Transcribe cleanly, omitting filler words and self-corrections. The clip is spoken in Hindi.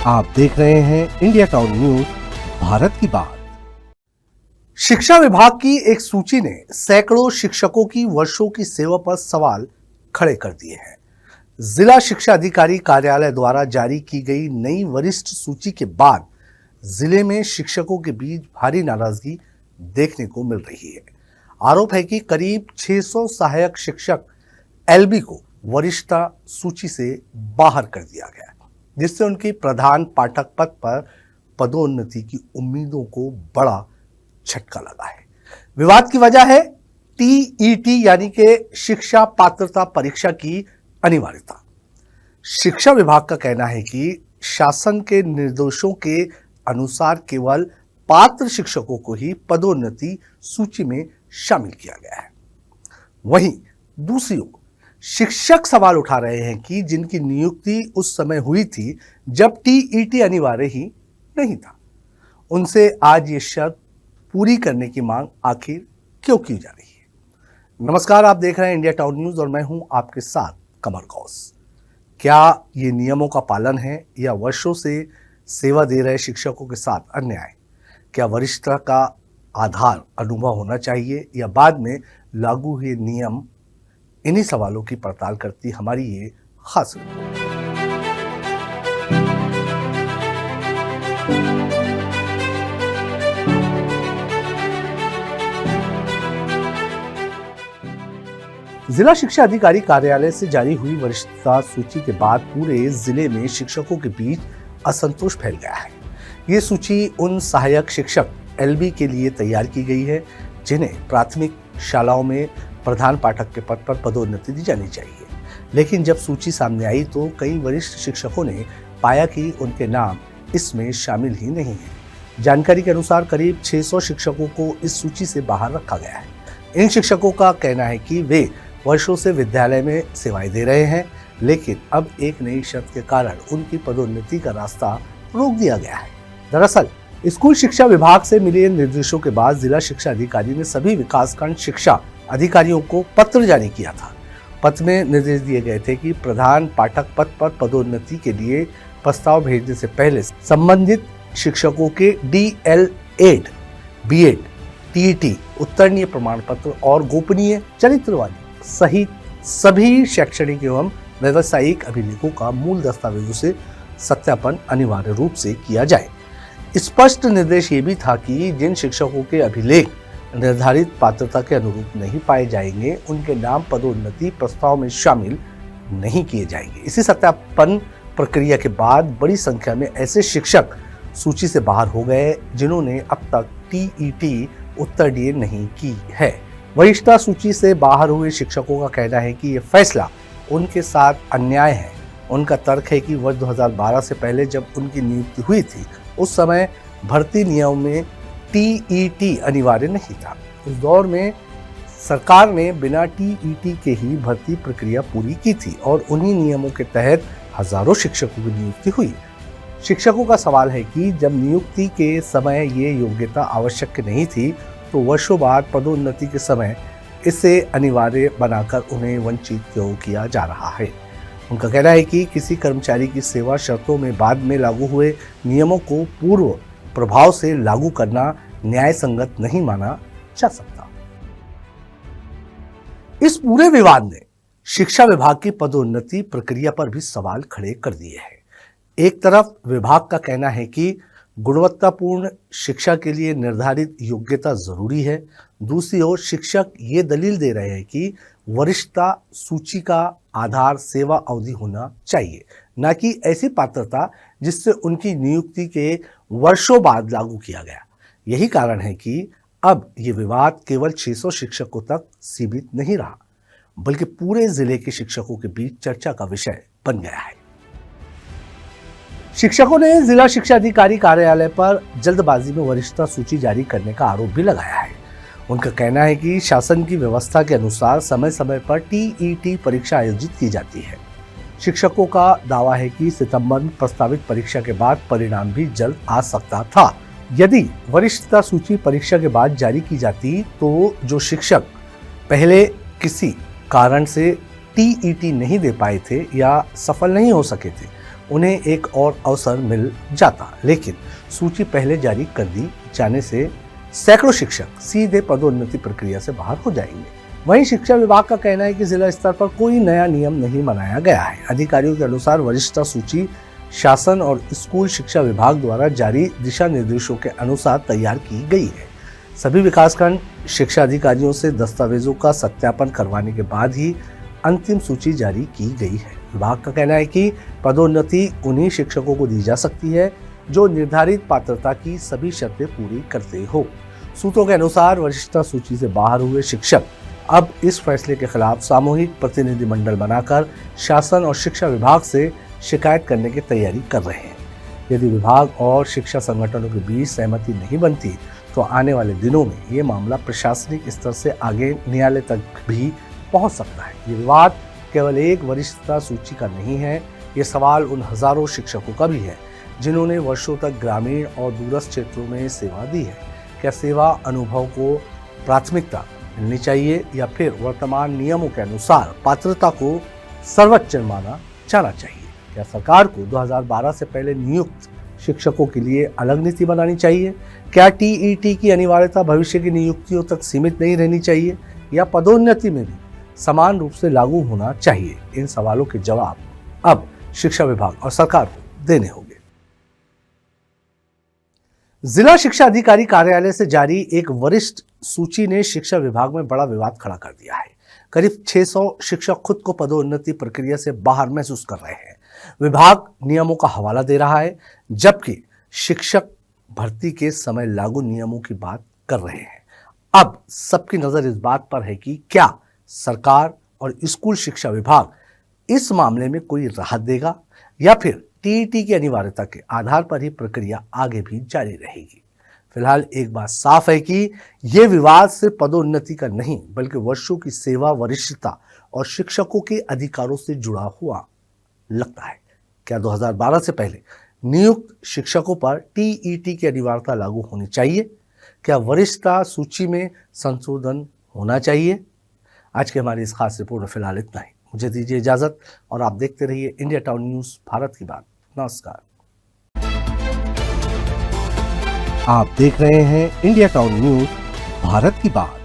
आप देख रहे हैं इंडिया टाउन न्यूज, भारत की बात। शिक्षा विभाग की एक सूची ने सैकड़ों शिक्षकों की वर्षों की सेवा पर सवाल खड़े कर दिए हैं। जिला शिक्षा अधिकारी कार्यालय द्वारा जारी की गई नई वरिष्ठ सूची के बाद जिले में शिक्षकों के बीच भारी नाराजगी देखने को मिल रही है। आरोप है कि करीब 600 सहायक शिक्षक एलबी को वरिष्ठता सूची से बाहर कर दिया गया, जिससे उनकी प्रधान पाठक पद पर पदोन्नति की उम्मीदों को बड़ा झटका लगा है। विवाद की वजह है टीईटी यानी कि शिक्षा पात्रता परीक्षा की अनिवार्यता। शिक्षा विभाग का कहना है कि शासन के निर्देशों के अनुसार केवल पात्र शिक्षकों को ही पदोन्नति सूची में शामिल किया गया है। वहीं दूसरी ओर शिक्षक सवाल उठा रहे हैं कि जिनकी नियुक्ति उस समय हुई थी जब टीईटी अनिवार्य ही नहीं था, उनसे आज ये शर्त पूरी करने की मांग आखिर क्यों की जा रही है। नमस्कार, आप देख रहे हैं इंडिया टाउन न्यूज और मैं हूं आपके साथ कमर गौस। क्या ये नियमों का पालन है या वर्षों से सेवा दे रहे शिक्षकों के साथ अन्याय? क्या वरिष्ठता का आधार अनुभव होना चाहिए या बाद में लागू हुए नियम? इन्हीं सवालों की पड़ताल करती हमारी ये खास रिपोर्ट। जिला शिक्षा अधिकारी कार्यालय से जारी हुई वरिष्ठता सूची के बाद पूरे जिले में शिक्षकों के बीच असंतोष फैल गया है। ये सूची उन सहायक शिक्षक एलबी के लिए तैयार की गई है जिन्हें प्राथमिक शालाओं में प्रधान पाठक के पद पर पदोन्नति दी जानी चाहिए। लेकिन जब सूची सामने आई तो कई वरिष्ठ शिक्षकों ने पाया कि उनके नाम इसमें शामिल ही नहीं है। जानकारी के अनुसार करीब 600 शिक्षकों को इस सूची से बाहर रखा गया है। इन शिक्षकों का कहना है कि वे वर्षों से विद्यालय में सेवाएं दे रहे हैं, लेकिन अब एक नई शर्त के कारण उनकी पदोन्नति का रास्ता रोक दिया गया है। दरअसल स्कूल शिक्षा विभाग से मिले निर्देशों के बाद जिला शिक्षा अधिकारी ने सभी विकासखंड शिक्षा अधिकारियों को पत्र जारी किया था। पत्र में निर्देश दिए गए थे कि प्रधान पाठक पद पर पदोन्नति के लिए प्रस्ताव भेजने से पहले संबंधित शिक्षकों के DL-8, B.Ed, TET, उत्तीर्ण प्रमाण पत्र और गोपनीय चरित्रवादी सहित सभी शैक्षणिक एवं व्यावसायिक अभिलेखों का मूल दस्तावेजों से सत्यापन अनिवार्य रूप से किया जाए। स्पष्ट निर्देश ये भी था कि जिन शिक्षकों के अभिलेख निर्धारित पात्रता के अनुरूप नहीं पाए जाएंगे, उनके नाम पदोन्नति प्रस्ताव में शामिल नहीं किए जाएंगे। इसी सत्यापन प्रक्रिया के बाद बड़ी संख्या में ऐसे शिक्षक सूची से बाहर हो गए जिन्होंने अब तक टीईटी उत्तीर्ण नहीं की है। वरिष्ठता सूची से बाहर हुए शिक्षकों का कहना है कि ये फैसला उनके साथ अन्याय है। उनका तर्क है कि वर्ष 2012 से पहले जब उनकी नियुक्ति हुई थी उस समय भर्ती नियम में टीईटी अनिवार्य नहीं था। उस दौर में सरकार ने बिना टीईटी के ही भर्ती प्रक्रिया पूरी की थी और उन्हीं नियमों के तहत हजारों शिक्षकों की नियुक्ति हुई। शिक्षकों का सवाल है कि जब नियुक्ति के समय ये योग्यता आवश्यक नहीं थी तो वर्षों बाद पदोन्नति के समय इसे अनिवार्य बनाकर उन्हें वंचित क्यों किया जा रहा है। उनका कहना है कि किसी कर्मचारी की सेवा शर्तों में बाद में लागू हुए नियमों को पूर्व प्रभाव से लागू करना न्याय संगत नहीं माना जा सकता। इस पूरे विवाद ने शिक्षा विभाग की पदोन्नति प्रक्रिया पर भी सवाल खड़े कर दिए हैं। एक तरफ विभाग का कहना है कि गुणवत्तापूर्ण शिक्षा के लिए निर्धारित योग्यता जरूरी है, दूसरी ओर शिक्षक ये दलील दे रहे हैं कि वरिष्ठता सूची का आधार सेवा अवधि होना चाहिए, न कि ऐसी पात्रता जिससे उनकी नियुक्ति के वर्षों बाद लागू किया गया। यही कारण है कि अब ये विवाद केवल 600 शिक्षकों तक सीमित नहीं रहा, बल्कि पूरे जिले के शिक्षकों के बीच चर्चा का विषय बन गया है। शिक्षकों ने जिला शिक्षा अधिकारी कार्यालय पर जल्दबाजी में वरिष्ठता सूची जारी करने का आरोप भी लगाया है। उनका कहना है कि शासन की व्यवस्था के अनुसार समय समय पर टीईटी परीक्षा आयोजित की जाती है। शिक्षकों का दावा है कि सितंबर में प्रस्तावित परीक्षा के बाद परिणाम भी जल्द आ सकता था। यदि वरिष्ठता सूची परीक्षा के बाद जारी की जाती तो जो शिक्षक पहले किसी कारण से टीईटी नहीं दे पाए थे या सफल नहीं हो सके थे, उन्हें एक और अवसर मिल जाता, लेकिन सूची पहले जारी कर दी जाने से सैकड़ों शिक्षक सीधे पदोन्नति प्रक्रिया से बाहर हो जाएंगे। वहीं शिक्षा विभाग का कहना है कि जिला स्तर पर कोई नया नियम नहीं बनाया गया है। अधिकारियों के अनुसार वरिष्ठता सूची शासन और स्कूल शिक्षा विभाग द्वारा जारी दिशा निर्देशों के अनुसार तैयार की गई है। सभी विकासखंड शिक्षा अधिकारियों से दस्तावेजों का सत्यापन करवाने के बाद ही अंतिम सूची जारी की गई है। विभाग का कहना है कि पदोन्नति उन्हीं शिक्षकों को दी जा सकती है जो निर्धारित पात्रता की सभी शर्तें पूरी करते हो। सूत्रों के अनुसार वरिष्ठता सूची से बाहर हुए शिक्षक अब इस फैसले के खिलाफ सामूहिक प्रतिनिधिमंडल बनाकर शासन और शिक्षा विभाग से शिकायत करने की तैयारी कर रहे हैं। यदि विभाग और शिक्षा संगठनों के बीच सहमति नहीं बनती तो आने वाले दिनों में ये मामला प्रशासनिक स्तर से आगे न्यायालय तक भी पहुंच सकता है। ये विवाद केवल एक वरिष्ठता सूची का नहीं है, ये सवाल उन हजारों शिक्षकों का भी है जिन्होंने वर्षों तक ग्रामीण और दूरस्थ क्षेत्रों में सेवा दी है। क्या सेवा अनुभव को प्राथमिकता मिलनी चाहिए या फिर वर्तमान नियमों के अनुसार पात्रता को सर्वोच्च माना जाना चाहिए? क्या सरकार को 2012 से पहले नियुक्त शिक्षकों के लिए अलग नीति बनानी चाहिए? क्या टीईटी की अनिवार्यता भविष्य की नियुक्तियों तक सीमित नहीं रहनी चाहिए या पदोन्नति में भी समान रूप से लागू होना चाहिए? इन सवालों के जवाब अब शिक्षा विभाग और सरकार को देने होंगे। जिला शिक्षा अधिकारी कार्यालय से जारी एक वरिष्ठ सूची ने शिक्षा विभाग में बड़ा विवाद खड़ा कर दिया है। करीब 600 शिक्षक खुद को पदोन्नति प्रक्रिया से बाहर महसूस कर रहे हैं। विभाग नियमों का हवाला दे रहा है जबकि शिक्षक भर्ती के समय लागू नियमों की बात कर रहे हैं। अब सबकी नजर इस बात पर है कि क्या सरकार और स्कूल शिक्षा विभाग इस मामले में कोई राहत देगा या फिर टीईटी की अनिवार्यता के आधार पर ही प्रक्रिया आगे भी जारी रहेगी। फिलहाल एक बात साफ है कि यह विवाद सिर्फ पदोन्नति का नहीं बल्कि वर्षों की सेवा, वरिष्ठता और शिक्षकों के अधिकारों से जुड़ा हुआ लगता है। क्या 2012 से पहले नियुक्त शिक्षकों पर टीईटी की अनिवार्यता लागू होनी चाहिए? क्या वरिष्ठता सूची में संशोधन होना चाहिए? आज के हमारी इस खास रिपोर्ट में फिलहाल इतना ही। मुझे दीजिए इजाजत और आप देखते रहिए इंडिया टाउन न्यूज, भारत की बात। नमस्कार। आप देख रहे हैं इंडिया टाउन न्यूज, भारत की बात।